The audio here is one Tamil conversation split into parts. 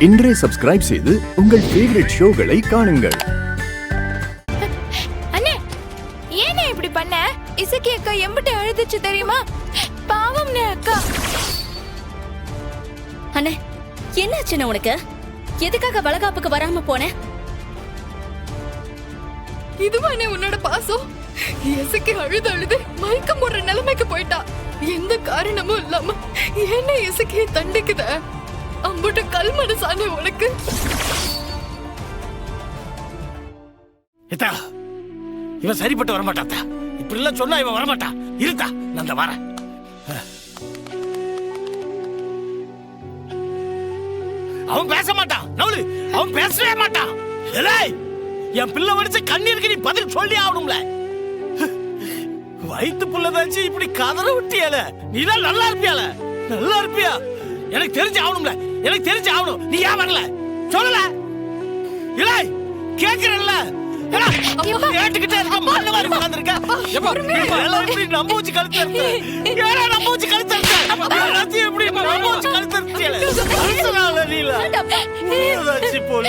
இன்றே சப்ஸ்கிரைப் செய்து உங்கள் ஃபேவரட் ஷோகளை காணுங்கள். அண்ணே, ஏனே இப்படி பண்ண? இசக்கி அக்கா எம்பிட்டு அழுதுச்சு தெரியுமா? பாவம்னே அக்கா. அண்ணே, என்னாச்சுன்னு உனக்கு? எதுக்காக வளகாப்புக்கு வராம போன? இதுவானே உன்னோட பாசம்? இசக்கி அழுது அழுது மயக்கம் போடுற நிலைமைக்கு போயிட்டா. எந்த காரணமும் இல்லாம என்ன இசக்கியை தண்டிக்குத? அம்புட்ட கல் மனசானே உனக்கு. இவன் சரிப்பட்டு வரமாட்டாத்தா. இப்படி எல்லாம் சொன்னா இவன் வரமாட்டா. இருக்கா நான் வரேன். அவன் பேச மாட்டான். நவுலு, அவன் பேசவே மாட்டான். என் பிள்ளை வடிச்ச கண்ணீருக்கு நீ பதில் சொல்லி ஆகணும்ல. வயிற்று புள்ளதாச்சு இப்படி கதற விட்டியால. நீ எல்லாம் நல்லா இருப்பியால? நல்லா இருப்பியா? எனக்கு தெரிஞ்சு ஆகணும்ல. எனக்கு தெரிஞ்சு ஆகணும். நீ ஏன் வரல? சொல்லல. இல்லை கேட்கிறல்ல. கேட்டுக்கிட்டே இருக்க மண்ணு மாதிரி உட்கார்ந்திருக்க. எப்படி நம்ப வச்சு கழுத்து ஏன்னா நம்ப வச்சு கழுத்து எல்லாத்தையும் எப்படி நம்ப வச்சு கழுத்து மனுஷனால நீல ஏதாச்சு போல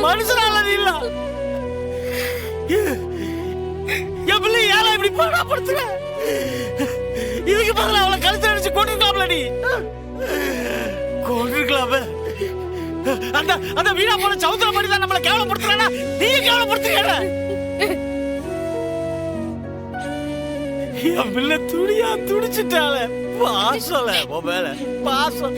மனுஷனால நீல என் பிள்ளை ஏழை இப்படி பாடப்படுத்துற. இதுக்கு பதில் அவளை கழுத்து அடிச்சு கொண்டிருக்கலாம்ல. நீ கொண்டிருக்கலாம. அந்த வீணா போன சவுந்தர மாதிரி தான் நம்மளை கேவலப்படுத்துறானா? நீ கேவலப்படுத்துற. என் பிள்ளை துடியா துடிச்சிட்டால. பாசல மேல பாசம்.